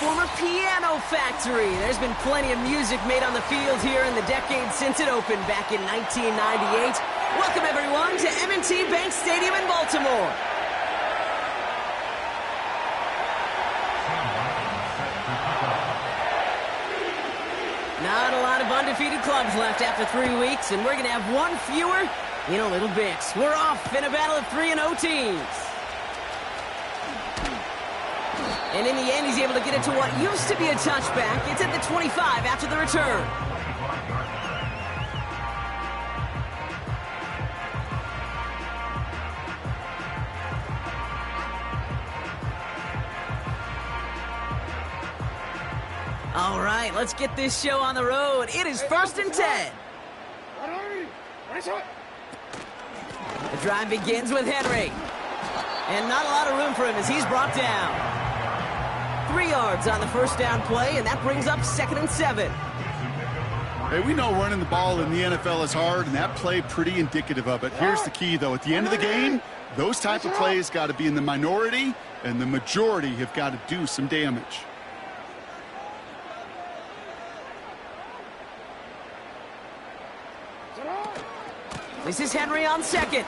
former piano factory. There's been plenty of music made on the field here in the decades since it opened back in 1998. Welcome, everyone, to M&T Bank Stadium in Baltimore. Not a lot of undefeated clubs left after 3 weeks, and we're going to have one fewer in a little bit. We're off in a battle of 3-0 teams. And in the end, he's able to get it to what used to be a touchback. It's at the 25 after the return. All right, let's get this show on the road. It is 1st and 10. The drive begins with Henry. And not a lot of room for him as he's brought down. 3 yards on the first down play, and that brings up 2nd and 7. Hey, we know running the ball in the NFL is hard, and that play pretty indicative of it. Here's the key, though. At the end of the game, those type of plays got to be in the minority, and the majority have got to do some damage. This is Henry on 2nd.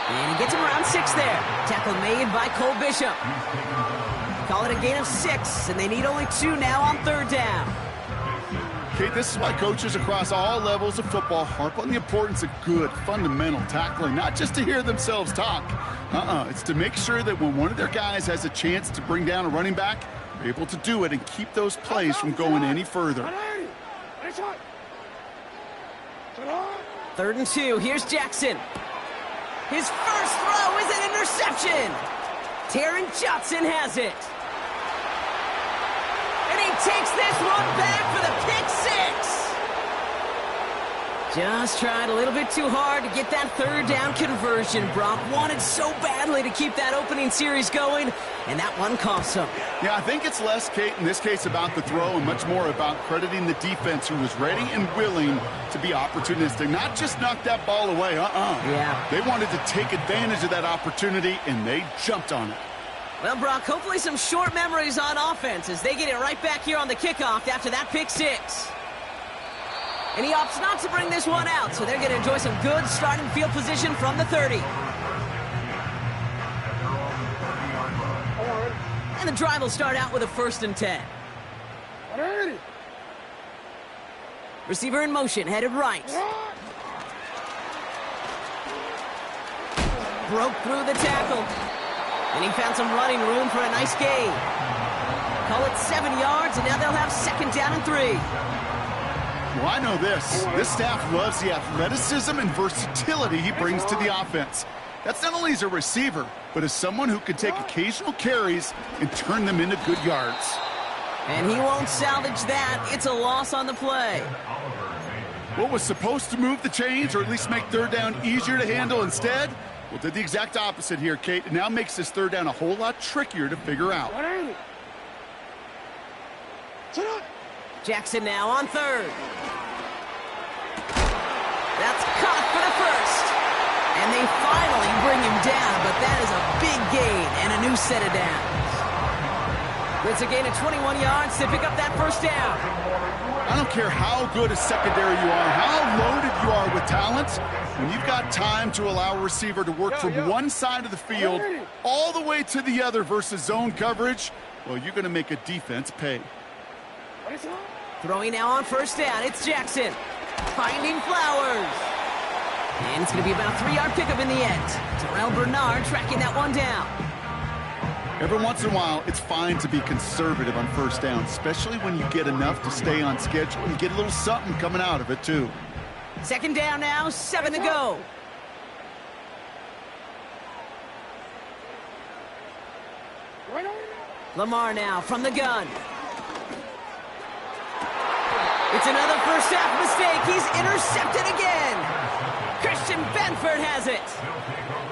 And he gets him around 6 there. Tackle made by Cole Bishop. Call it a gain of 6, and they need only 2 now on 3rd down. Okay, this is why coaches across all levels of football harp on the importance of good, fundamental tackling, not just to hear themselves talk. It's to make sure that when one of their guys has a chance to bring down a running back, they're able to do it and keep those plays from going any further. 3rd and 2, here's Jackson. His first throw is an interception. Taron Johnson has it. And he takes this one back for the pick 6. Just tried a little bit too hard to get that 3rd down conversion. Brock wanted so badly to keep that opening series going, and that one cost him. Yeah, I think it's less, Kate, in this case about the throw and much more about crediting the defense who was ready and willing to be opportunistic, not just knock that ball away. Yeah. They wanted to take advantage of that opportunity, and they jumped on it. Well, Brock, hopefully some short memories on offense as they get it right back here on the kickoff after that pick 6. And he opts not to bring this one out, so they're going to enjoy some good starting field position from the 30. And the drive will start out with a 1st and 10. Receiver in motion, headed right. Broke through the tackle. And he found some running room for a nice gain. Call it 7 yards, and now they'll have 2nd down and 3. Well, I know this. This staff loves the athleticism and versatility he brings to the offense. That's not only as a receiver, but as someone who can take occasional carries and turn them into good yards. And he won't salvage that. It's a loss on the play. What was supposed to move the chains, or at least make 3rd down easier to handle instead, well, did the exact opposite here, Kate. It now makes this 3rd down a whole lot trickier to figure out. Jackson now on 3rd. That's caught for the 1st. And they finally bring him down, but that is a big gain and a new set of downs. It's a gain of 21 yards to pick up that 1st down. I don't care how good a secondary you are, how loaded you are with talent, when you've got time to allow a receiver to work from one side of the field all the way to the other versus zone coverage, well, you're going to make a defense pay. Throwing now on 1st down, it's Jackson. Finding Flowers. And it's going to be about a 3-yard pickup in the end. Terrell Bernard tracking that one down. Every once in a while, it's fine to be conservative on 1st down, especially when you get enough to stay on schedule and get a little something coming out of it, too. 2nd down now, 7 to go. Lamar now from the gun. It's another first half mistake. He's intercepted again. Christian Benford has it.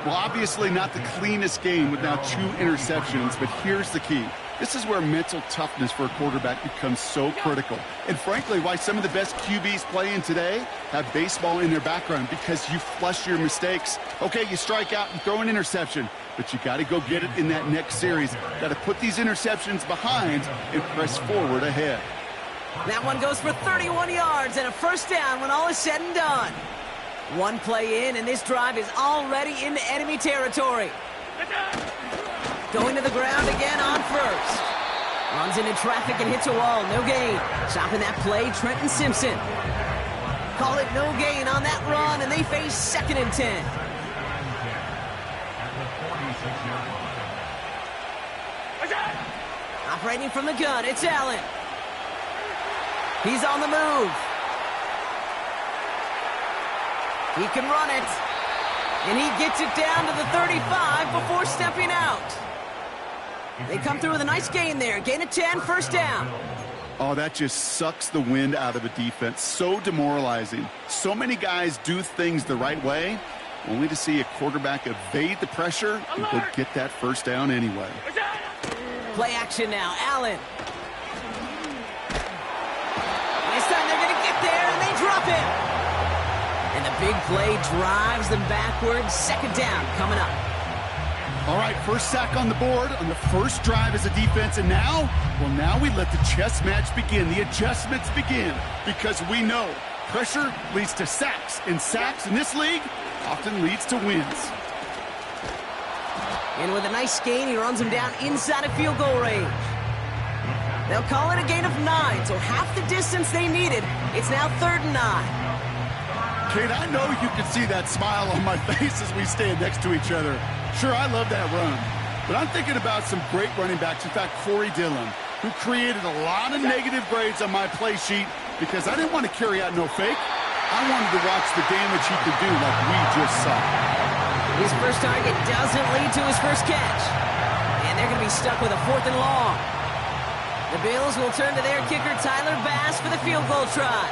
Well, obviously not the cleanest game with now 2 interceptions, but here's the key. This is where mental toughness for a quarterback becomes so critical. And frankly, why some of the best QBs playing today have baseball in their background, because you flush your mistakes. Okay, you strike out and throw an interception, but you got to go get it in that next series. Got to put these interceptions behind and press forward ahead. That one goes for 31 yards and a first down when all is said and done. One play in, and this drive is already into enemy territory. Going to the ground again on first. Runs into traffic and hits a wall. No gain. Stopping that play, Trenton Simpson. Call it no gain on that run, and they face 2nd and 10. Operating from the gun, it's Allen. He's on the move. He can run it. And he gets it down to the 35 before stepping out. They come through with a nice gain there. Gain of 10, first down. Oh, that just sucks the wind out of a defense. So demoralizing. So many guys do things the right way, only to see a quarterback evade the pressure and go get that first down anyway. Play action now. Allen. This time they're going to get there, and they drop it. And the big play drives them backwards. 2nd down coming up. All right, first sack on the board on the first drive as a defense, and now we let the chess match begin. The adjustments begin, because we know pressure leads to sacks, and sacks in this league often leads to wins. And with a nice gain, he runs him down inside of field goal range. They'll call it a gain of 9, so half the distance they needed. It's now 3rd and 9. Kate, I know you can see that smile on my face as we stand next to each other. Sure, I love that run, but I'm thinking about some great running backs. In fact, Corey Dillon, who created a lot of negative grades on my play sheet because I didn't want to carry out no fake. I wanted to watch the damage he could do like we just saw. His first target doesn't lead to his first catch. And they're going to be stuck with a 4th and long. The Bills will turn to their kicker, Tyler Bass, for the field goal try.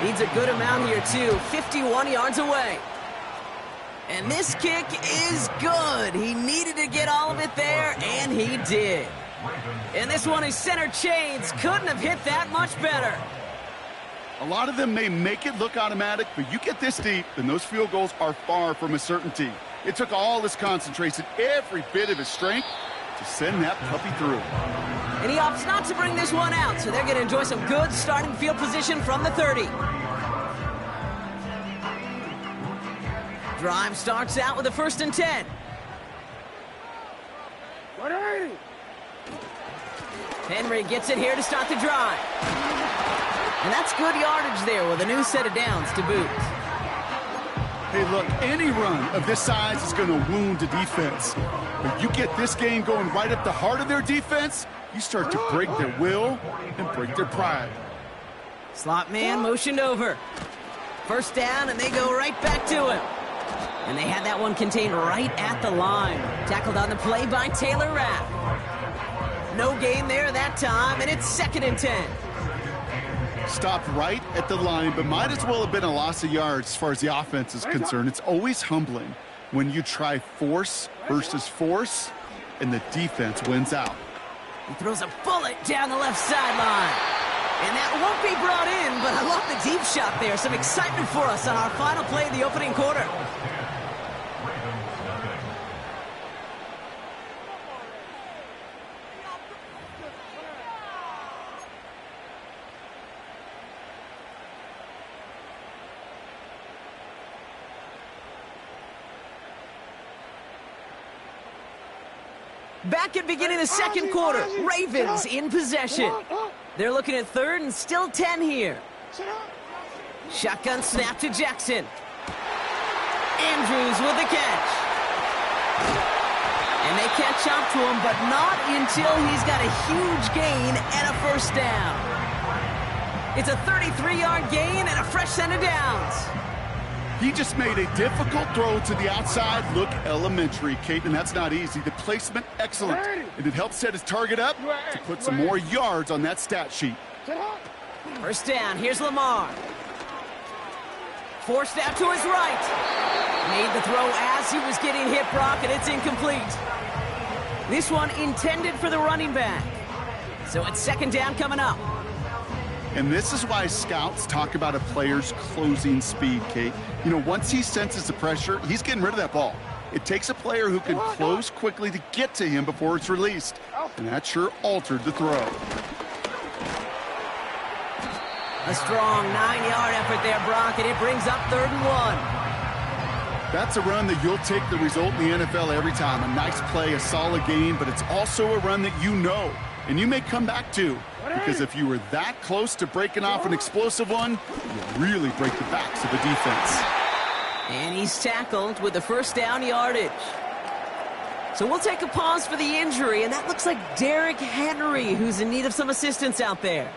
Needs a good amount here, too. 51 yards away. And this kick is good. He needed to get all of it there, and he did. And this one is center chains. Couldn't have hit that much better. A lot of them may make it look automatic, but you get this deep, and those field goals are far from a certainty. It took all his concentration, every bit of his strength, to send that puppy through. And he opts not to bring this one out, so they're going to enjoy some good starting field position from the 30. Drive starts out with a 1st and 10. 180. Henry gets it here to start the drive. And that's good yardage there with a new set of downs to boot. Hey, look, any run of this size is going to wound the defense. But you get this game going right up the heart of their defense, you start to break their will and break their pride. Slot man motioned over. First down, and they go right back to him. And they had that one contained right at the line. Tackled on the play by Taylor Rapp. No gain there that time, and it's 2nd and 10. Stopped right at the line, but might as well have been a loss of yards as far as the offense is concerned. It's always humbling when you try force versus force, and the defense wins out. He throws a bullet down the left sideline. And that won't be brought in, but I love the deep shot there. Some excitement for us on our final play of the opening quarter. Back at beginning of the 2nd quarter, Ravens in possession. They're looking at 3rd and still 10 here. Shotgun snap to Jackson. Andrews with the catch. And they catch up to him, but not until he's got a huge gain and a first down. It's a 33-yard gain and a fresh set of downs. He just made a difficult throw to the outside look elementary, Kate, and that's not easy. The placement, excellent. And it helped set his target up to put some more yards on that stat sheet. First down, here's Lamar. Forced out to his right. Made the throw as he was getting hit, Brock, and it's incomplete. This one intended for the running back. So it's 2nd down coming up. And this is why scouts talk about a player's closing speed, Kate. You know, once he senses the pressure, he's getting rid of that ball. It takes a player who can close quickly to get to him before it's released. And that sure altered the throw. A strong 9-yard effort there, Brock, and it brings up 3rd and 1. That's a run that you'll take the result in the NFL every time. A nice play, a solid game, but it's also a run that you know, and you may come back to. Because if you were that close to breaking off an explosive one, you really break the backs of the defense. And he's tackled with the first down yardage. So we'll take a pause for the injury, and that looks like Derrick Henry, who's in need of some assistance out there.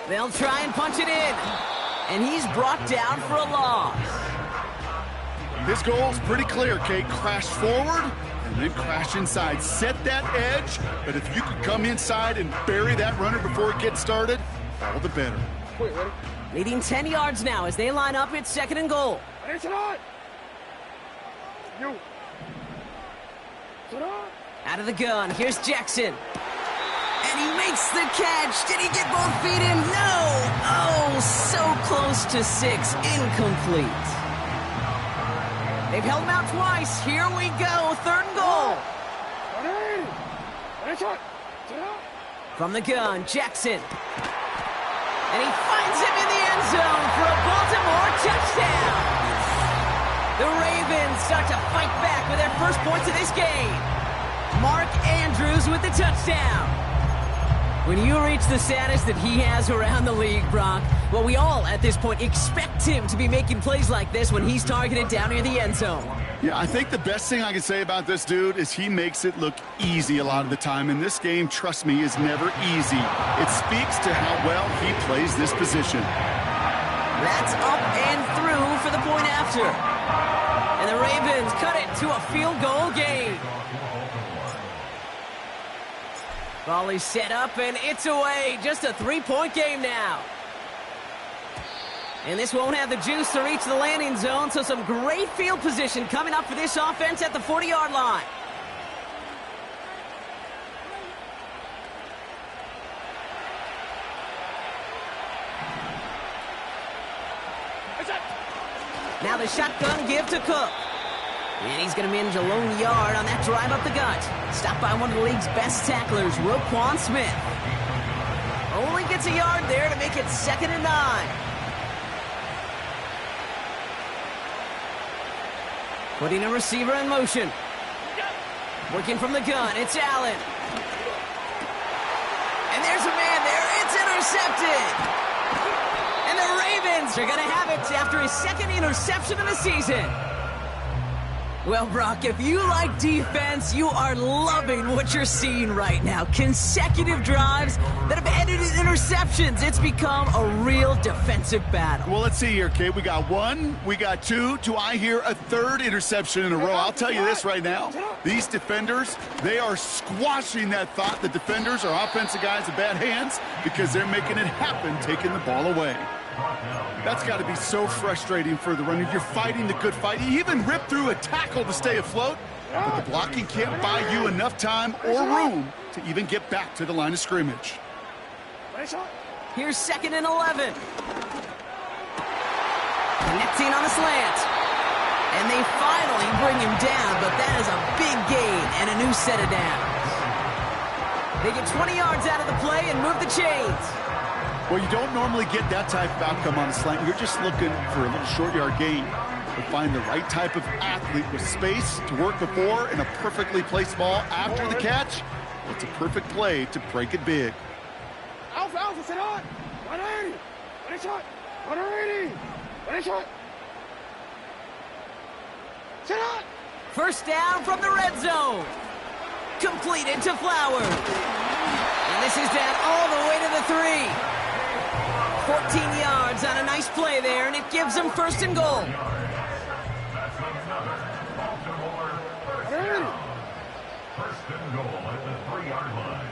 They'll try and punch it in. And he's brought down for a loss. His goal is pretty clear, Kate. Crash forward and then crash inside. Set that edge, but if you could come inside and bury that runner before it gets started, all the better. Leading 10 yards now as they line up. It's 2nd and goal. Out of the gun, here's Jackson. And he makes the catch. Did he get both feet in? No! Oh, so close to 6. Incomplete. They've held him out twice. Here we go. 3rd and goal. From the gun, Jackson. And he finds him in the end zone for a Baltimore touchdown. The Ravens start to fight back with their first points of this game. Mark Andrews with the touchdown. When you reach the status that he has around the league, Brock, well, we all at this point expect him to be making plays like this when he's targeted down near the end zone. Yeah, I think the best thing I can say about this dude is he makes it look easy a lot of the time. And this game, trust me, is never easy. It speaks to how well he plays this position. That's up and through for the point after. And the Ravens cut it to a field goal game. Volley set up, and it's away. Just a 3-point game now. And this won't have the juice to reach the landing zone, so some great field position coming up for this offense at the 40-yard line. Now the shotgun give to Cook. And he's going to manage a lone yard on that drive up the gut. Stopped by one of the league's best tacklers, Roquan Smith. Only gets a yard there to make it 2nd and 9. Putting a receiver in motion. Working from the gun, it's Allen. And there's a man there, it's intercepted. And the Ravens are going to have it after his 2nd interception of the season. Well, Brock, if you like defense, you are loving what you're seeing right now. Consecutive drives that have ended in interceptions. It's become a real defensive battle. Well, let's see here, Kate. We got 1, we got 2. Do I hear a 3rd interception in a row? I'll tell you this right now. These defenders, they are squashing that thought that defenders are offensive guys with bad hands because they're making it happen, taking the ball away. That's got to be so frustrating for the runner. You're fighting the good fight. You even rip through a tackle to stay afloat, but the blocking can't buy you enough time or room to even get back to the line of scrimmage. Here's 2nd and 11. Connecting on a slant. And they finally bring him down, but that is a big gain and a new set of downs. They get 20 yards out of the play and move the chains. Well, you don't normally get that type of outcome on a slant. You're just looking for a little short yard gain. But find the right type of athlete with space to work before and a perfectly placed ball after the catch. It's a perfect play to break it big. Alpha, sit on. 180. 1 shot. 180. 1 shot. Sit on. First down from the red zone. Completed to Flowers. And this is down all the way to the 3. 14 yards on a nice play there, and it gives them 1st and goal. First and goal at the 3-yard line.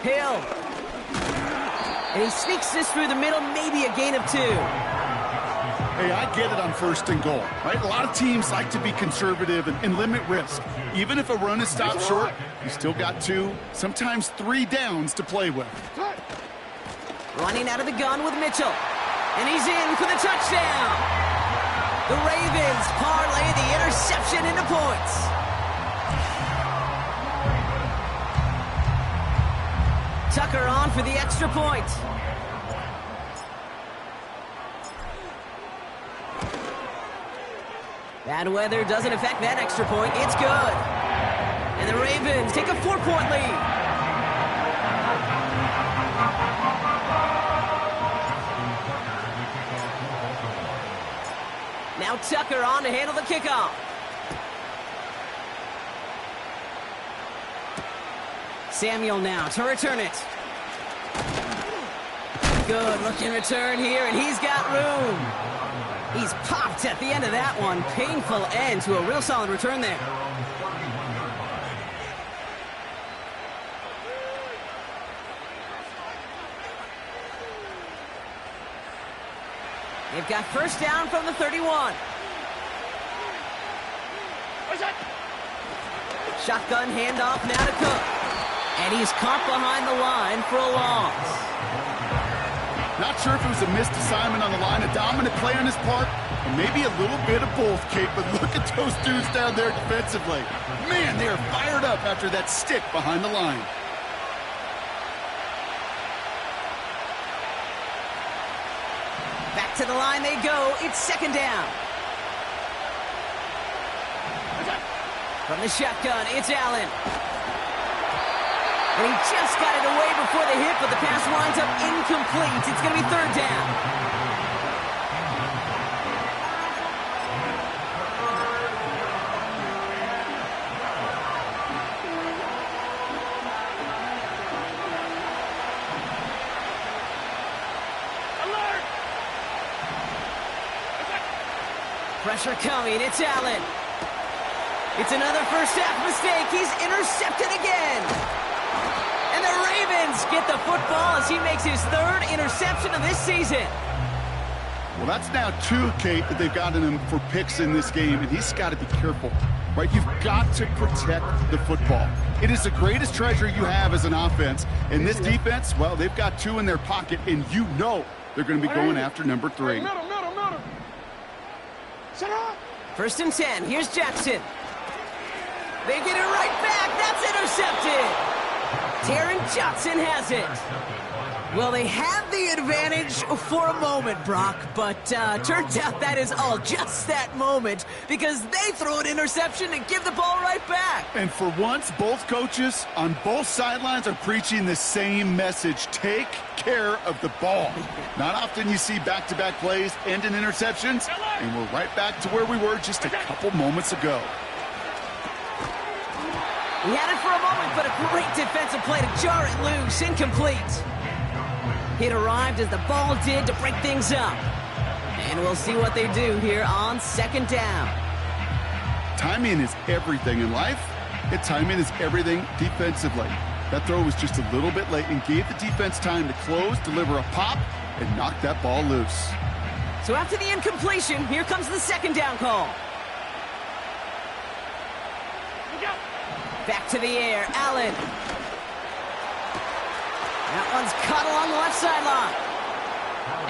Hill. And he sneaks this through the middle, maybe a gain of 2. Hey, I get it on 1st and goal, right? A lot of teams like to be conservative and limit risk. Even if a run is stopped short, You still got 2, sometimes 3 downs to play with. Running out of the gun with Mitchell. And he's in for the touchdown. The Ravens parlay the interception into points. Tucker on for the extra point. Bad weather doesn't affect that extra point. It's good. And the Ravens take a 4-point lead. Now Tucker on to handle the kickoff. Samuel now to return it. Good looking return here, and he's got room. He's popped at the end of that one. Painful end to a real solid return there. They've got first down from the 31. Shotgun handoff now to Cook. And he's caught behind the line for a loss. Not sure if it was a missed assignment on the line, a dominant play on his part, or maybe a little bit of both, Kate, but look at those dudes down there defensively. Man, they are fired up after that stick behind the line. Back to the line they go. It's second down. From the shotgun, it's Allen. And he just got it away before the hit, but the pass winds up incomplete. It's going to be third down. Pressure coming, it's Allen. It's another first half mistake. He's intercepted again. And the Ravens get the football as he makes his third interception of this season. Well, that's now 2, Kate, that they've gotten him for picks in this game, and he's got to be careful, right? You've got to protect the football. It is the greatest treasure you have as an offense. And this defense, well, they've got 2 in their pocket, and you know they're going to be going after number 3. First and 10. Here's Jackson. They get it right back. That's intercepted. Taron Johnson has it. Well, they have the advantage for a moment, Brock, but turns out that is all just that moment because they throw an interception and give the ball right back. And for once, both coaches on both sidelines are preaching the same message. Take care of the ball. Not often you see back-to-back plays end in interceptions, and we're right back to where we were just a couple moments ago. He had it for a moment, but a great defensive play to jar it loose. Incomplete. It arrived as the ball did to break things up. And we'll see what they do here on second down. Timing is everything in life, and timing is everything defensively. That throw was just a little bit late and gave the defense time to close, deliver a pop, and knock that ball loose. So after the incompletion, here comes the second down call. Back to the air, Allen. That one's cut along the left sideline.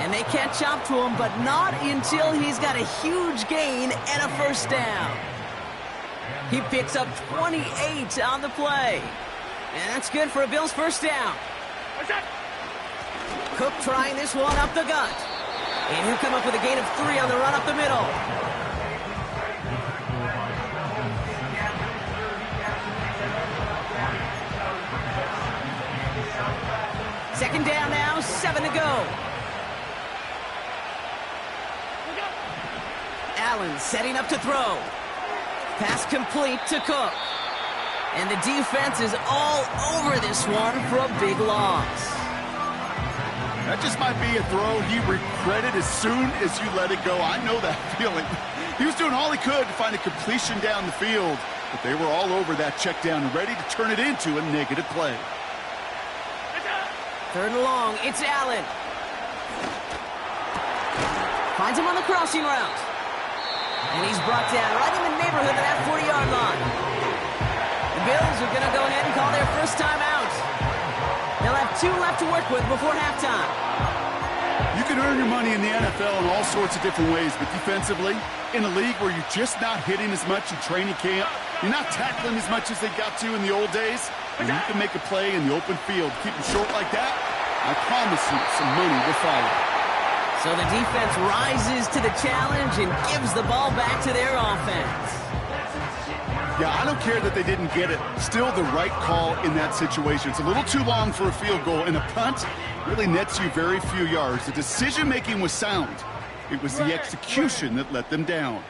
And they can't chop to him, but not until he's got a huge gain and a first down. He picks up 28 on the play. And that's good for a Bills first down. Cook trying this one up the gut. And he'll come up with a gain of 3 on the run up the middle. Second down now, 7 to go. Allen setting up to throw. Pass complete to Cook. And the defense is all over this one for a big loss. That just might be a throw he regretted as soon as you let it go. I know that feeling. He was doing all he could to find a completion down the field, but they were all over that check down, ready to turn it into a negative play. Third and long, it's Allen. Finds him on the crossing route. And he's brought down right in the neighborhood of that 40-yard line. And Bills are going to go ahead and call their first timeout. They'll have 2 left to work with before halftime. You can earn your money in the NFL in all sorts of different ways, but defensively, in a league where you're just not hitting as much in training camp, you're not tackling as much as they got to in the old days, and you can make a play in the open field. Keep them short like that, I promise you some money will follow. So the defense rises to the challenge and gives the ball back to their offense. Yeah, I don't care that they didn't get it. Still the right call in that situation. It's a little too long for a field goal, and a punt really nets you very few yards. The decision-making was sound. It was the execution that let them down.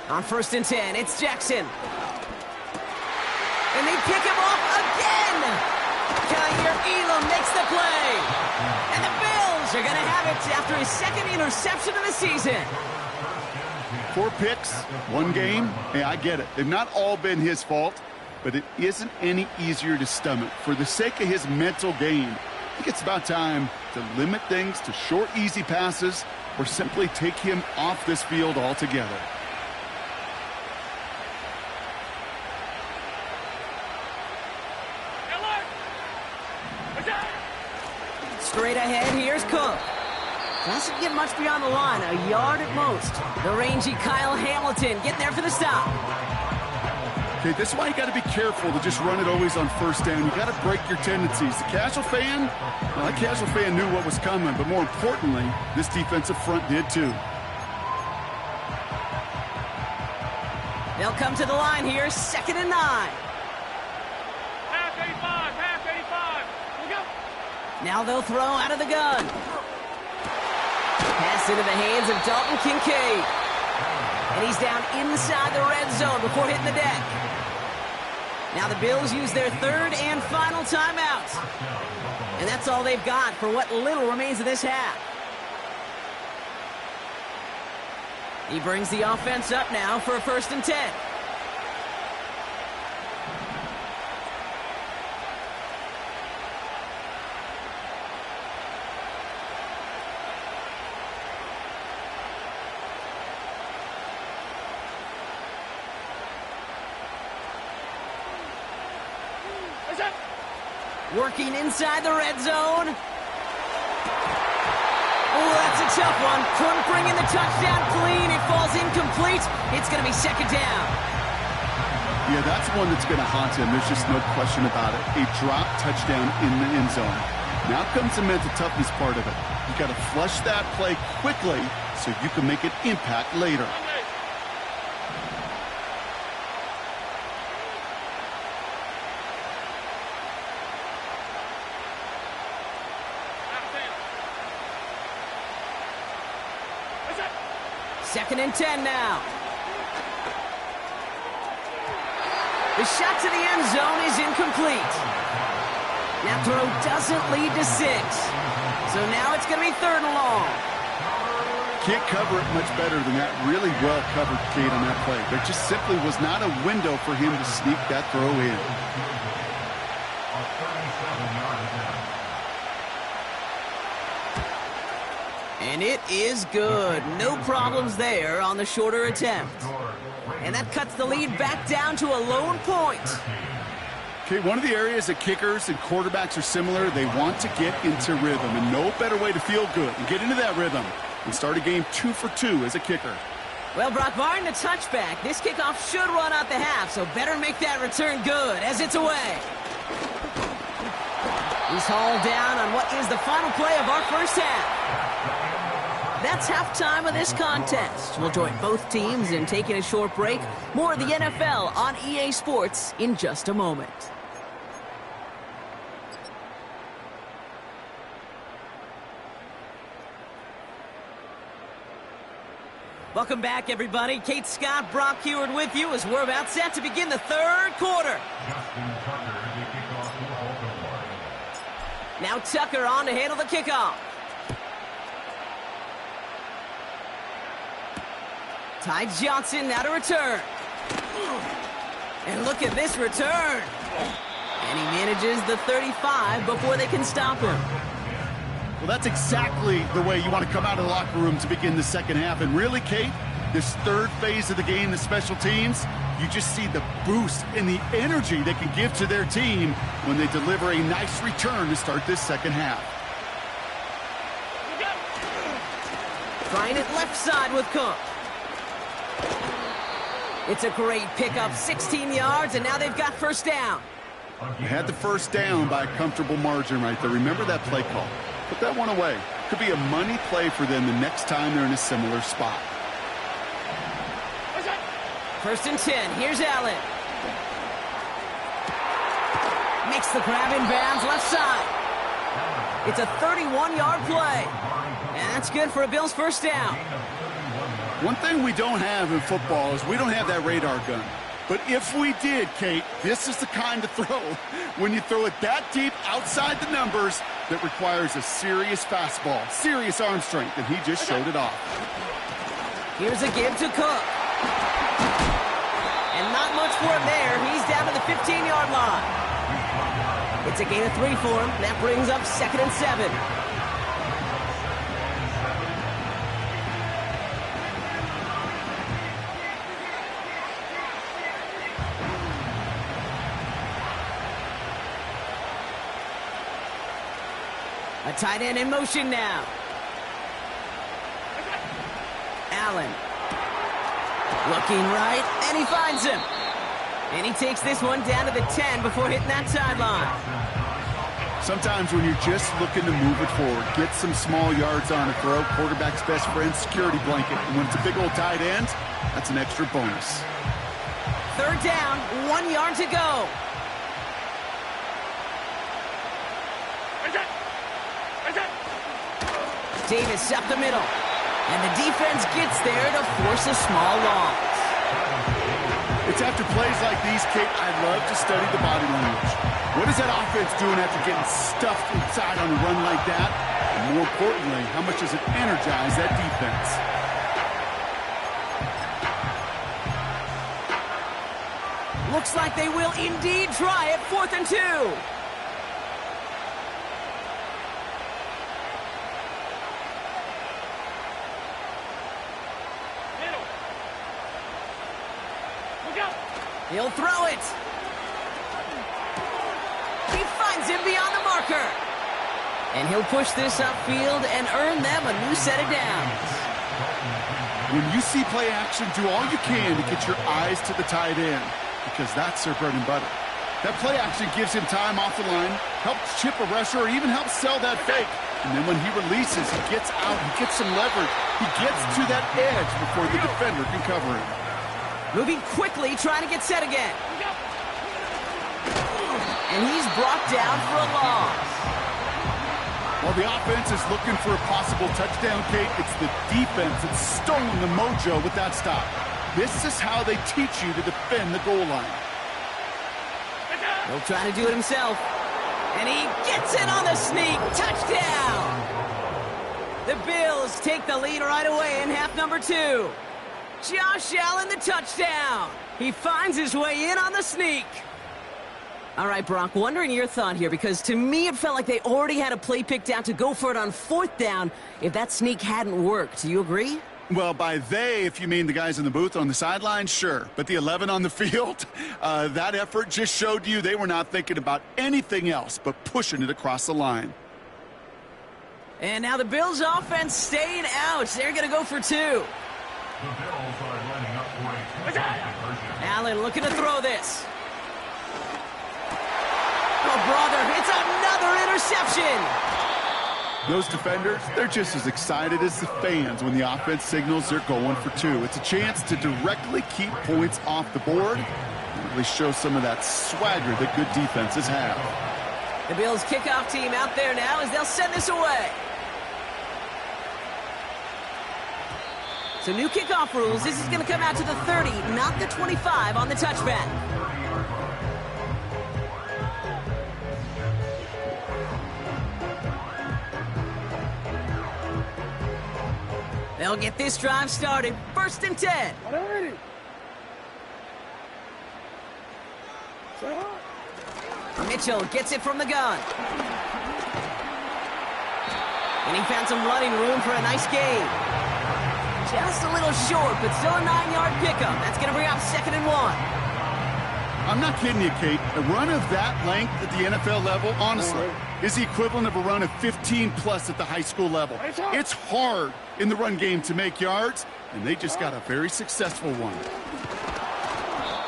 On 1st and 10, it's Jackson. And they pick him off again. Kyer Elam makes the play. And the Bills are going to have it after his 2nd interception of the season. 4 picks, 1 game. Hey, I get it. They've not all been his fault, but it isn't any easier to stomach. For the sake of his mental game, I think it's about time to limit things to short, easy passes or simply take him off this field altogether. Straight ahead, here's Cook. Doesn't get much beyond the line, a yard at most. The rangy Kyle Hamilton getting there for the stop. Okay, this is why you got to be careful to just run it always on 1st down. You got to break your tendencies. The casual fan, well, that casual fan knew what was coming, but more importantly, this defensive front did too. They'll come to the line here, 2nd and 9. Pass 85, pass 85. Look out. Now they'll throw out of the gun. Pass into the hands of Dalton Kincaid. And he's down inside the red zone before hitting the deck. Now the Bills use their 3rd and final timeout. And that's all they've got for what little remains of this half. He brings the offense up now for a 1st and 10. Working inside the red zone. Oh, that's a tough one. Couldn't bring in the touchdown clean. It falls incomplete. It's going to be 2nd down. Yeah, that's one that's going to haunt him. There's just no question about it. A drop touchdown in the end zone. Now comes the mental toughness part of it. You got to flush that play quickly so you can make an impact later. Second and 10 now. The shot to the end zone is incomplete. That throw doesn't lead to 6. So now it's going to be 3rd and long. Can't cover it much better than that. Really well covered, Kate, on that play. There just simply was not a window for him to sneak that throw in. And it is good. No problems there on the shorter attempt. And that cuts the lead back down to a lone point. Okay, one of the areas that kickers and quarterbacks are similar, they want to get into rhythm. And no better way to feel good and get into that rhythm and start a game 2 for 2 as a kicker. Well, Brock, barring the touchback, this kickoff should run out the half, so better make that return good as it's away. He's hauled down on what is the final play of our first half. That's halftime of this contest. We'll join both teams in taking a short break. More of the NFL on EA Sports in just a moment. Welcome back, everybody. Kate Scott, Brock Heward with you as we're about set to begin the 3rd quarter. Now Tucker on to handle the kickoff. Ty Johnson now to return. And look at this return. And he manages the 35 before they can stop him. Well, that's exactly the way you want to come out of the locker room to begin the second half. And really, Kate, this 3rd phase of the game, the special teams, You just see the boost and the energy they can give to their team when they deliver a nice return to start this second half. Trying it left side with Cook. It's a great pickup, 16 yards, and now they've got first down. They had the first down by a comfortable margin right there. Remember that play call. Put that one away. Could be a money play for them the next time they're in a similar spot. First and 10. Here's Allen. Makes the grab in bounds left side. It's a 31-yard play. And that's good for a Bills first down. One thing we don't have in football is we don't have that radar gun. But if we did, Kate, this is the kind of throw when you throw it that deep outside the numbers that requires a serious fastball, serious arm strength, and he just showed it off. Here's a give to Cook. And not much for him there. He's down to the 15-yard line. It's a gain of 3 for him. That brings up 2nd and 7. A tight end in motion now. Allen. Looking right, and he finds him. And he takes this one down to the 10 before hitting that sideline. Sometimes when you're just looking to move it forward, get some small yards on a throw, quarterback's best friend, security blanket. And when it's a big old tight end, that's an extra bonus. Third down, 1 yard to go. Davis up the middle. And the defense gets there to force a small loss. It's after plays like these, Kate, I love to study the body language. What is that offense doing after getting stuffed inside on a run like that? And more importantly, how much does it energize that defense? Looks like they will indeed try it, 4th and 2. He'll throw it. He finds him beyond the marker. And he'll push this upfield and earn them a new set of downs. When you see play action, do all you can to get your eyes to the tight end, because that's their bread and butter. That play action gives him time off the line, helps chip a rusher, or even helps sell that fake. And then when he releases, he gets out, he gets some leverage. He gets to that edge before the defender can cover him. Moving quickly, trying to get set again. And he's brought down for a loss. While the offense is looking for a possible touchdown, Kate, it's the defense that's stolen the mojo with that stop. This is how they teach you to defend the goal line. He'll try to do it himself. And he gets it on the sneak. Touchdown! The Bills take the lead right away in half number 2. Josh Allen, the touchdown. He finds his way in on the sneak. All right, Brock, wondering your thought here, because to me it felt like they already had a play picked out to go for it on 4th down if that sneak hadn't worked. Do you agree? Well, by they, if you mean the guys in the booth on the sideline, sure. But the 11 on the field, that effort just showed you they were not thinking about anything else but pushing it across the line. And now the Bills offense staying out. They're going to go for 2. The Bills are lining up for a conversion. Allen looking to throw this. Oh, brother, it's another interception. Those defenders, they're just as excited as the fans when the offense signals they're going for 2. It's a chance to directly keep points off the board and really show some of that swagger that good defenses have. The Bills kickoff team out there now as they'll send this away. So new kickoff rules. This is going to come out to the 30, not the 25 on the touchback. They'll get this drive started. 1st and 10. Mitchell gets it from the gun. And he found some running room for a nice gain. Just a little short, but still a 9-yard pickup. That's going to bring up 2nd and 1. I'm not kidding you, Kate. A run of that length at the NFL level, honestly, is the equivalent of a run of 15-plus at the high school level. It's hard in the run game to make yards, and they just got a very successful one.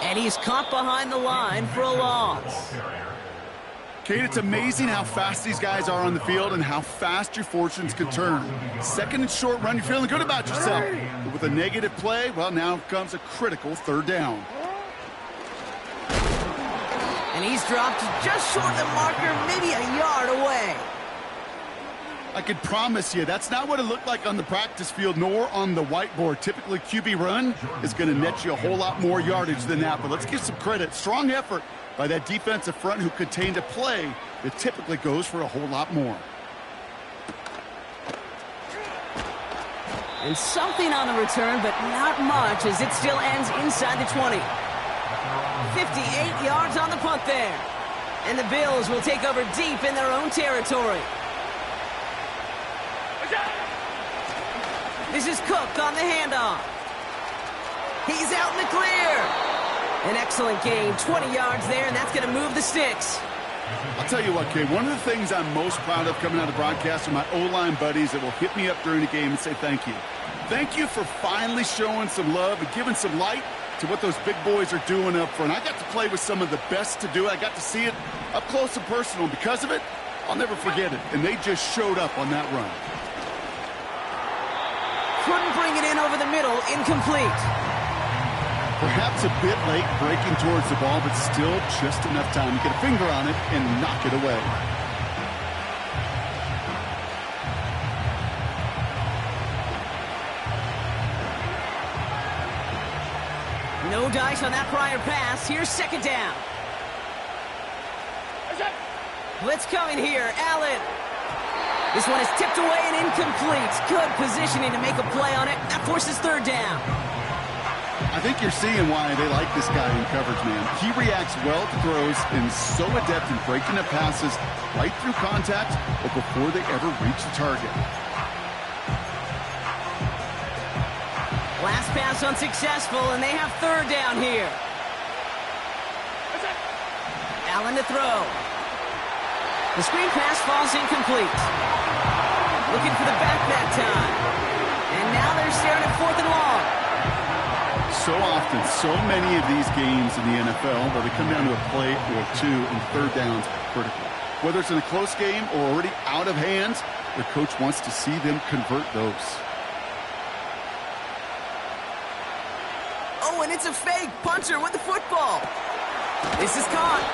And he's caught behind the line for a loss. Kate, it's amazing how fast these guys are on the field and how fast your fortunes can turn. 2nd and short run, you're feeling good about yourself. But with a negative play, well, now comes a critical 3rd down. And he's dropped just short of the marker, maybe a yard away. I can promise you, that's not what it looked like on the practice field, nor on the whiteboard. Typically, QB run is going to net you a whole lot more yardage than that. But let's give some credit. Strong effort by that defensive front who contained a play that typically goes for a whole lot more. And something on the return, but not much, as it still ends inside the 20. 58 yards on the punt there. And the Bills will take over deep in their own territory. This is Cook on the handoff. He's out in the clear. An excellent gain, 20 yards there, and that's going to move the sticks. I'll tell you what, Kay, one of the things I'm most proud of coming out of broadcast are my O-line buddies that will hit me up during the game and say thank you. Thank you for finally showing some love and giving some light to what those big boys are doing up front. I got to play with some of the best to do it. I got to see it up close and personal. Because of it, I'll never forget it. And they just showed up on that run. Couldn't bring it in over the middle, incomplete. Perhaps a bit late breaking towards the ball, but still just enough time to get a finger on it and knock it away. No dice on that prior pass. Here's 2nd down. Blitz coming here. Allen. This one is tipped away and incomplete. Good positioning to make a play on it. That forces 3rd down. I think you're seeing why they like this guy in coverage, man. He reacts well to throws and so adept in breaking up passes right through contact or before they ever reach the target. Last pass unsuccessful, and they have 3rd down here. Allen to throw. The screen pass falls incomplete. Looking for the back that time. And now they're staring at 4th and long. So often, so many of these games in the NFL, where they come down to a play or two and 3rd downs are critical. Whether it's in a close game or already out of hands, the coach wants to see them convert those. Oh, and it's a fake puncher with the football. This is caught.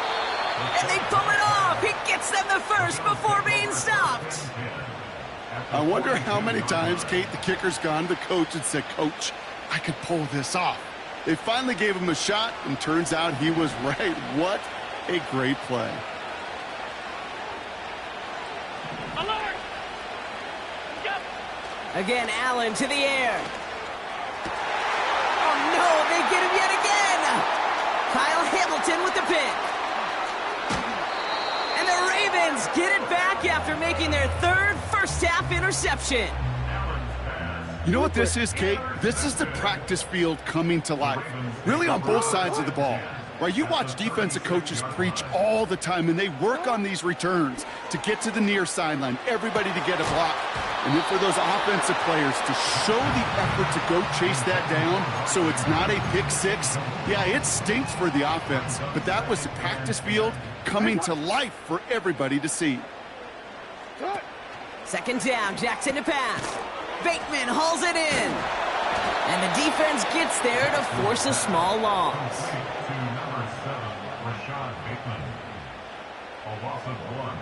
And they pull it off. He gets them the first before being stopped. I wonder how many times, Kate, the kicker's gone to the coach and said, "Coach, I could pull this off." They finally gave him a shot, and turns out he was right. What a great play. Alert! Yep. Again, Allen to the air. Oh, no, they get him yet again. Kyle Hamilton with the pick. And the Ravens get it back after making their 3rd first-half interception. You know what this is, Kate? This is the practice field coming to life. Really on both sides of the ball. Right? You watch defensive coaches preach all the time, and they work on these returns to get to the near sideline, everybody to get a block. And then for those offensive players to show the effort to go chase that down so it's not a pick six, yeah, it stinks for the offense. But that was the practice field coming to life for everybody to see. 2nd down, Jackson to pass. Bateman hauls it in. And the defense gets there to force a small loss. To number 7, Rashad Bateman. A loss of 1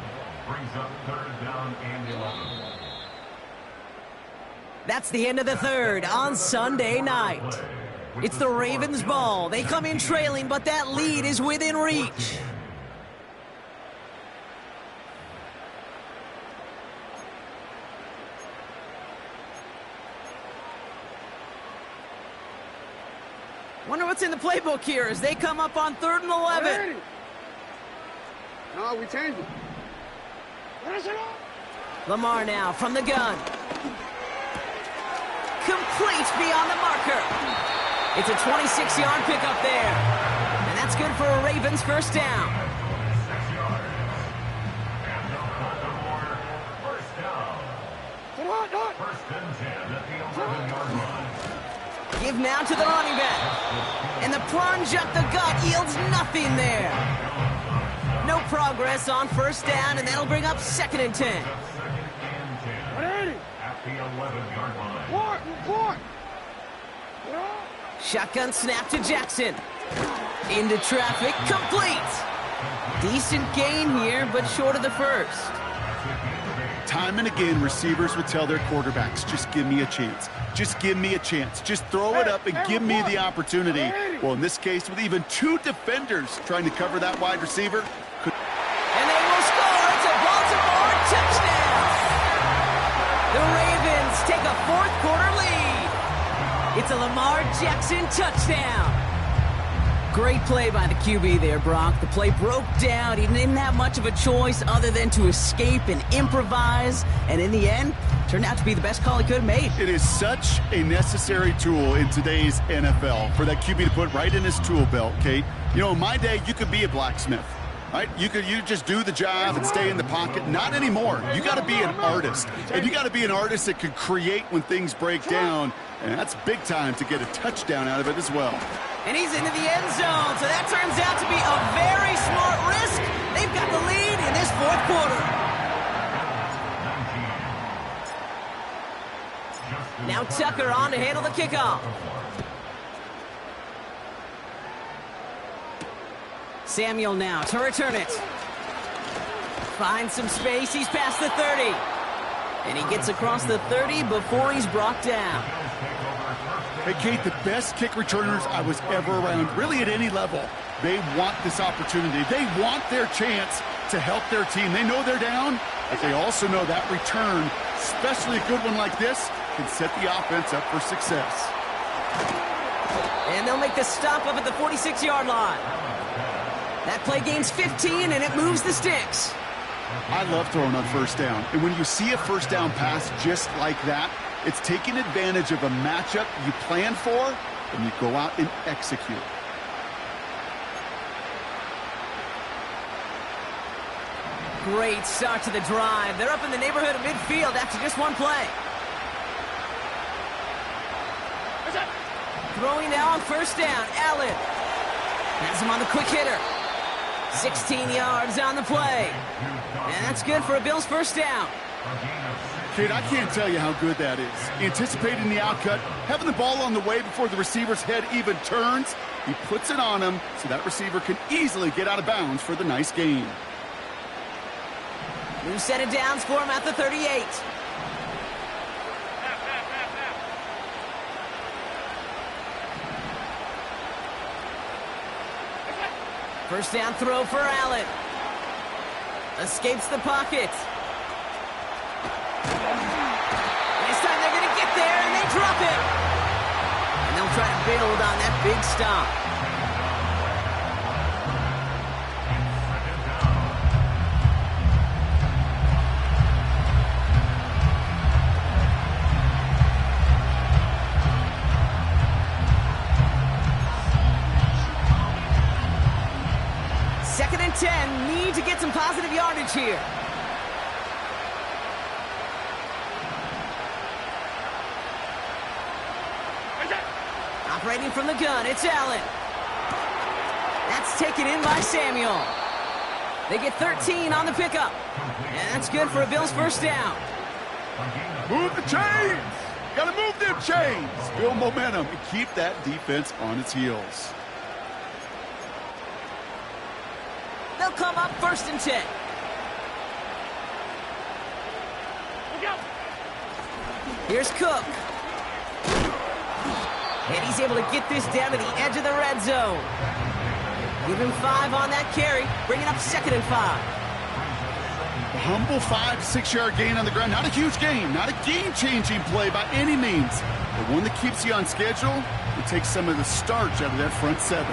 brings up 3rd down and 11. That's the end of the 3rd on Sunday night. It's the Ravens' ball. They come in trailing, but that lead is within reach. Wonder what's in the playbook here as they come up on 3rd and 11. No, we changed it. Lamar now from the gun. Complete complete beyond the marker. It's a 26-yard pickup there. And that's good for a Ravens first down. 6 yards. And no more. First down. First and 10 at the 11-yard line. Give now to the running back. And the plunge up the gut yields nothing there. No progress on first down, and that'll bring up 2nd and 10. At the 11-yard line. Shotgun snap to Jackson. Into traffic, complete. Decent gain here, but short of the first. Time and again, receivers would tell their quarterbacks, just give me a chance. Just give me a chance. Just throw it up and give me the opportunity. Well, in this case, with even 2 defenders trying to cover that wide receiver. And they will score. It's a Baltimore touchdown. The Ravens take a 4th quarter lead. It's a Lamar Jackson touchdown. Great play by the QB there, Brock. The play broke down. He didn't have much of a choice other than to escape and improvise. And in the end, turned out to be the best call he could have made. It is such a necessary tool in today's NFL for that QB to put right in his tool belt, Kate. You know, in my day, you could be a blacksmith, right? You just do the job and stay in the pocket. Not anymore. You got to be an artist. And you got to be an artist that can create when things break down. And that's big time to get a touchdown out of it as well. And he's into the end zone, so that turns out to be a very smart risk. They've got the lead in this 4th quarter. Now Tucker on to handle the kickoff. Samuel now to return it. Finds some space, he's past the 30. And he gets across the 30 before he's brought down. Hey, Kate, the best kick returners I was ever around, really at any level, they want this opportunity. They want their chance to help their team. They know they're down, but they also know that return, especially a good one like this, can set the offense up for success. And they'll make the stop up at the 46-yard line. That play gains 15, and it moves the sticks. I love throwing on first down. And when you see a first down pass just like that, it's taking advantage of a matchup you plan for, and you go out and execute. Great start to the drive. They're up in the neighborhood of midfield after just one play. Throwing now on first down, Allen. Has him on the quick hitter. 16 yards on the play. And that's good for a Bills first down. Kate, I can't tell you how good that is. Anticipating the outcut, having the ball on the way before the receiver's head even turns. He puts it on him so that receiver can easily get out of bounds for the nice gain. New set of downs for him at the 38. First down throw for Allen. Escapes the pocket. This time they're going to get there, and they drop it. And they'll try to build on that big stop. Second and 10, need to get some positive yardage here. Operating from the gun, it's Allen. That's taken in by Samuel. They get 13 on the pickup. And that's good for a Bills first down. Move the chains! Gotta move them chains! Build momentum and keep that defense on its heels. They'll come up first and 10. Here's Cook. And he's able to get this down to the edge of the red zone. Give him 5 on that carry, bringing up 2nd and 5. A humble 5 to 6 yard gain on the ground. Not a huge gain, not a game-changing play by any means, but one that keeps you on schedule and takes some of the starch out of that front 7.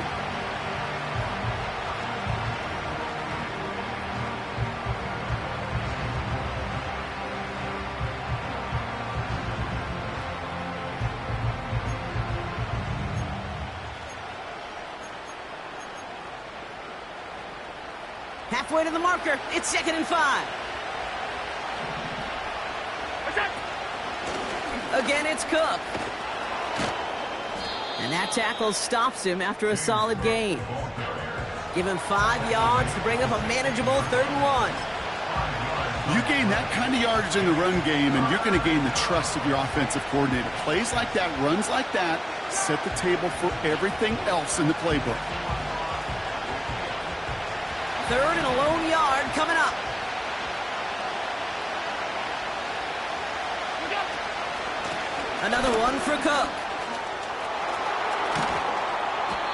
Halfway to the marker. It's 2nd and 5. Again, it's Cook. And that tackle stops him after a solid gain. Give him 5 yards to bring up a manageable 3rd and 1. You gain that kind of yardage in the run game, and you're going to gain the trust of your offensive coordinator. Plays like that, runs like that, set the table for everything else in the playbook. 3rd and a lone yard coming up. Another one for Cook.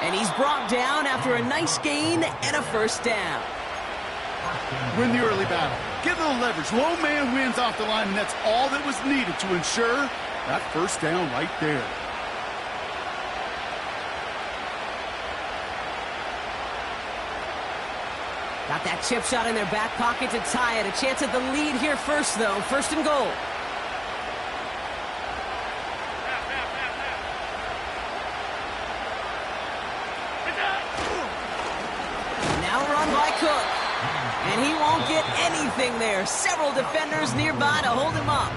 And he's brought down after a nice gain and a 1st down. Win the early battle. Get a little leverage. Low man wins off the line, and that's all that was needed to ensure that 1st down right there. Got that chip shot in their back pocket to tie it. A chance at the lead here first, though. 1st and goal. Now run by Cook. And he won't get anything there. Several defenders nearby to hold him up.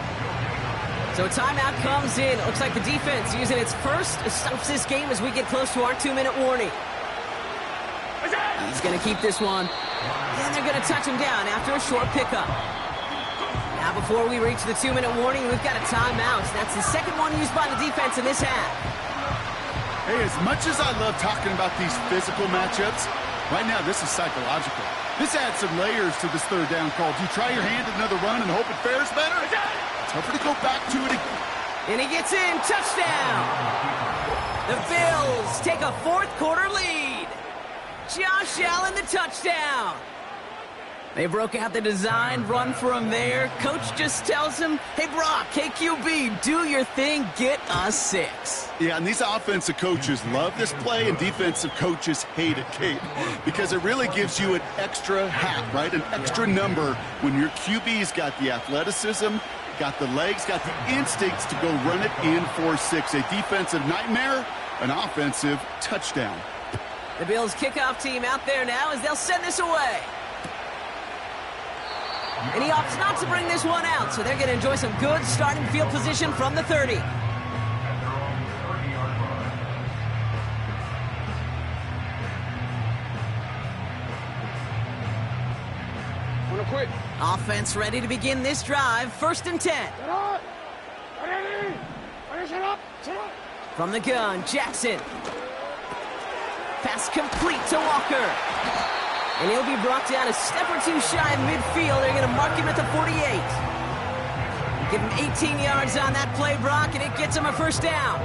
So timeout comes in. It looks like the defense using its first stops this game as we get close to our 2-minute warning. He's going to keep this one. And they're going to touch him down after a short pickup. Now before we reach the 2-minute warning, we've got a timeout. That's the 2nd one used by the defense in this half. Hey, as much as I love talking about these physical matchups, right now this is psychological. This adds some layers to this 3rd down call. Do you try your hand at another run and hope it fares better? Tougher to go back to it again. And he gets in. Touchdown. The Bills take a 4th quarter lead. Josh Allen, the touchdown. They broke out the design run for him there. Coach just tells him, hey, Brock, KQB, do your thing, get us 6. Yeah, and these offensive coaches love this play, and defensive coaches hate it, Kate, because it really gives you an extra hat, right? An extra number when your QB's got the athleticism, got the legs, got the instincts to go run it in for 6. A defensive nightmare, an offensive touchdown. The Bills kickoff team out there now as they'll send this away. And he opts not to bring this one out, so they're going to enjoy some good starting field position from the 30. Wanna quit? Offense ready to begin this drive. 1st and 10. From the gun, Jackson. Pass complete to Walker. And he'll be brought down a step or 2 shy of midfield. They're going to mark him at the 48. Give him 18 yards on that play, Brock, and it gets him a 1st down.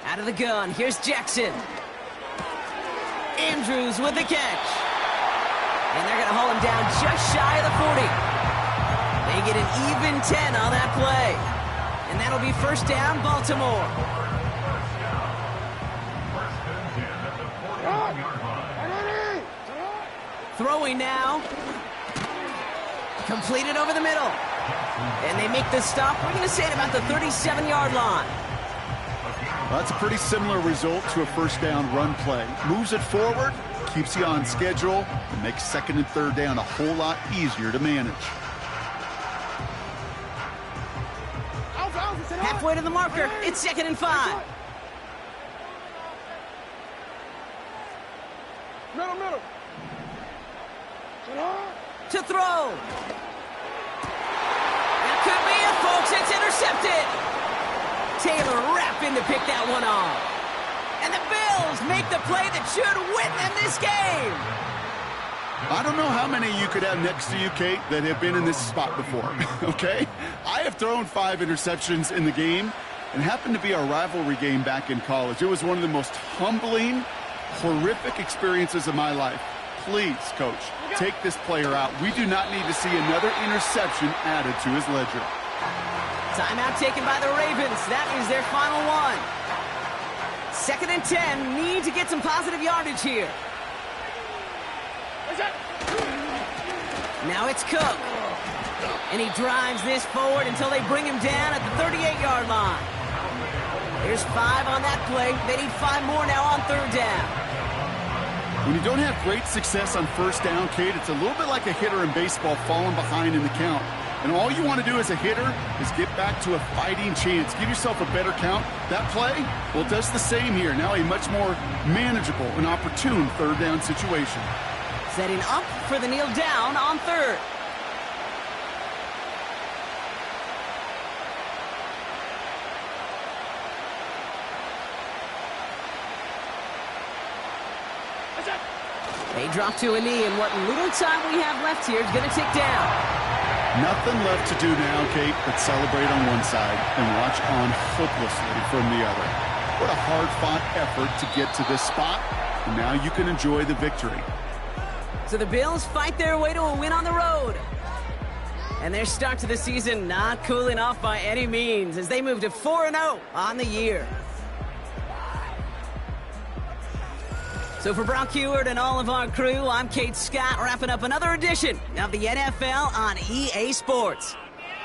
Out of the gun, here's Jackson. Andrews with the catch. And they're going to haul him down just shy of the 40. They get an even 10 on that play. And that'll be 1st down, Baltimore. Throwing now. Completed over the middle. And they make the stop, we're going to say at about the 37-yard line. Well, that's a pretty similar result to a 1st down run play. Moves it forward, keeps you on schedule, and makes 2nd and 3rd down a whole lot easier to manage. Halfway to the marker, it's 2nd and 5. Middle. To throw. That could be it, folks. It's intercepted. Taylor rapping to pick that one off. And the Bills make the play that should win them this game. I don't know how many you could have next to you, Kate, that have been in this spot before, okay? I have thrown 5 interceptions in the game, and happened to be our rivalry game back in college. It was one of the most humbling horrific experiences of my life. Please, coach, take this player out. We do not need to see another interception added to his ledger. Timeout taken by the Ravens. That is their final one. 2nd and 10. Need to get some positive yardage here. Now it's Cook. And he drives this forward until they bring him down at the 38-yard line. There's 5 on that play. They need 5 more now on 3rd down. When you don't have great success on 1st down, Kate, it's a little bit like a hitter in baseball falling behind in the count. And all you want to do as a hitter is get back to a fighting chance. Give yourself a better count. That play, well, does the same here. Now a much more manageable and opportune 3rd down situation. Setting up for the kneel down on 3rd. They drop to a knee, and what little time we have left here is going to tick down. Nothing left to do now, Kate, but celebrate on one side and watch on hopelessly from the other. What a hard-fought effort to get to this spot, and now you can enjoy the victory. So the Bills fight their way to a win on the road. And their start to the season not cooling off by any means as they move to 4-0 on the year. So for Brock Heward and all of our crew, I'm Kate Scott, wrapping up another edition of the NFL on EA Sports.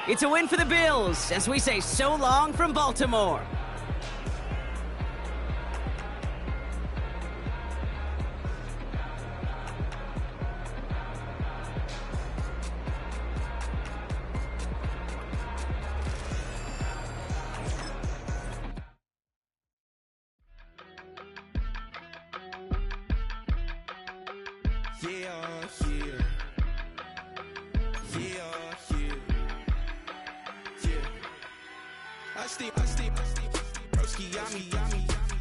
It's a win for the Bills as we say so long from Baltimore.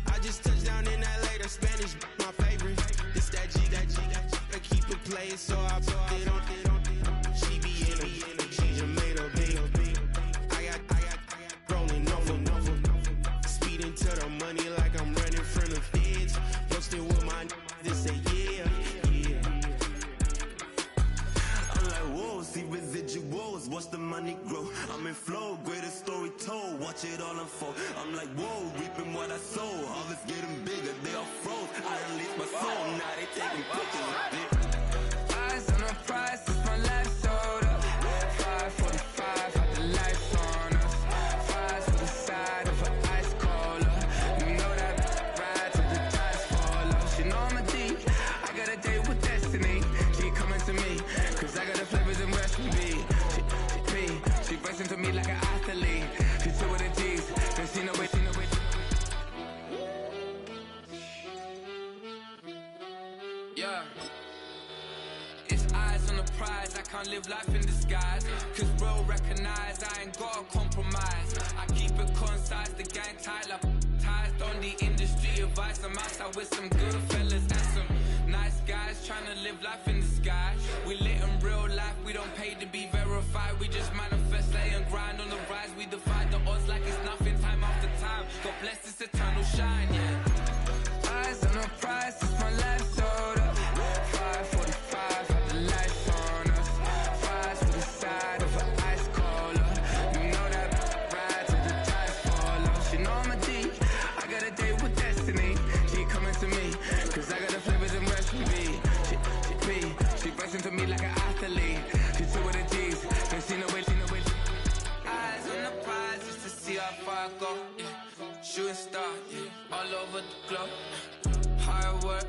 I just touched down in LA, the Spanish, my favorite. This that G, I keep it playing, so I put it on. She be in a she just made a beat. I got rolling over, speeding to the money like I'm running from the feds. Posting with my this say yeah. I'm like, whoa, see residuals, watch the money grow. I'm in flow, greatest story told, watch it all unfold. I'm like, whoa, reaping what I sow. Harvest getting bigger, they all froze. I release my soul, now they taking pictures. Eyes on the prize, it's my life sold up. 545, had the lights on us. Fries to the side of an ice cola. You know that ride till the tides fall off. She know I'm a D, I got a date with destiny. She coming to me, cause I got the flavors and recipe. She racing to me like an athlete. She two with the G's, then she know it. Yeah. It's eyes on the prize, I can't live life in disguise. Cause bro recognize I ain't gotta compromise. I keep it concise, the gang tight like ties on the industry advice. I'm outside with some good fellas and some nice guys trying to live life in the sky. We lit in real life, we don't pay to be verified. We just manifest, lay and grind on the rise. We defy the odds like it's nothing, time after time. God bless this eternal shine, yeah. Eyes on the prize, it's my life sold up. 545, had the lights on us. Fries to the side of an ice cola. You know that ride till the tides fall off. She know I'm a D, I got a date with destiny. She coming to me, cause I got the flavors and recipe. She racing to me like an athlete. She two with the G's, then she know it. Eyes on the prize just to see how far I go. Yeah. Shooting star, yeah. All over the globe. Hard work,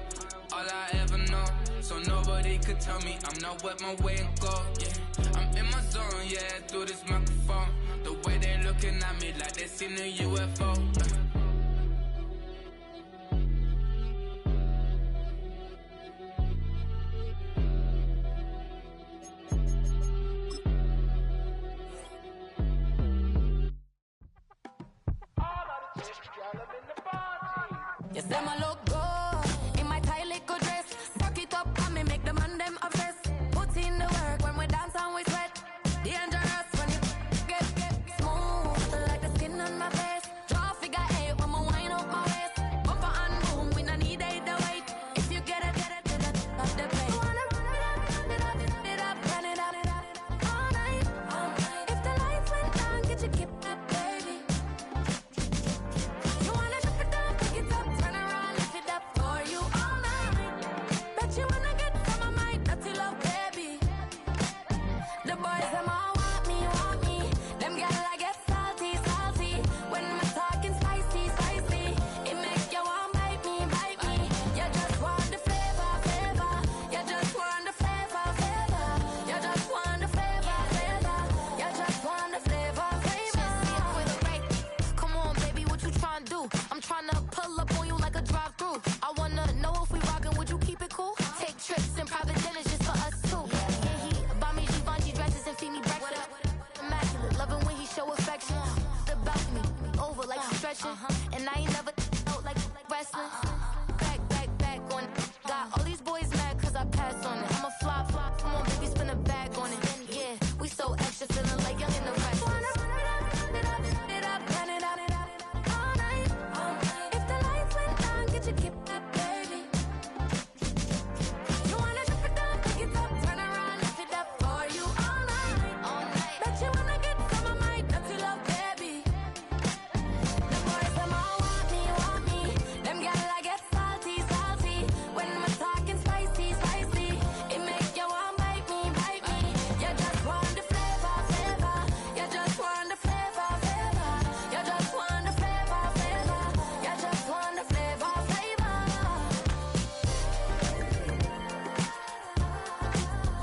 all I ever know. So nobody could tell me I'm not wet my way and go. Yeah, I'm in my zone, yeah, through this microphone. The way they looking at me like they seen a UFO. Yes, them a look good in my tight little dress. Tuck it up and me make the man them obsessed. Put in the work when we dance and we sweat. Dangerous when you get smooth like the skin on my face. Draw figure 8 when we wind up my waist. Bumper and boom, we no need the weight. them all want me. Them girl I get salty, salty. When I'm talking spicy, spicy. It make you want bite me. You just want the flavor, flavor. You just want the flavor, flavor. You just want the flavor, flavor. You just want the flavor, flavor. With a right. Come on, baby, what you tryna do? I'm tryna pull up on you like a drive-through. I wanna know if we rockin', would you keep it cool? Take trips and private dinners just for us two. Yeah, he buy me Givenchy dresses and feed me breakfast. Immaculate, loving when he show affection. About me, over like stretching. And I ain't never out like wrestling. Back on. Got all these boys mad cause I pass on it. I'm a flop.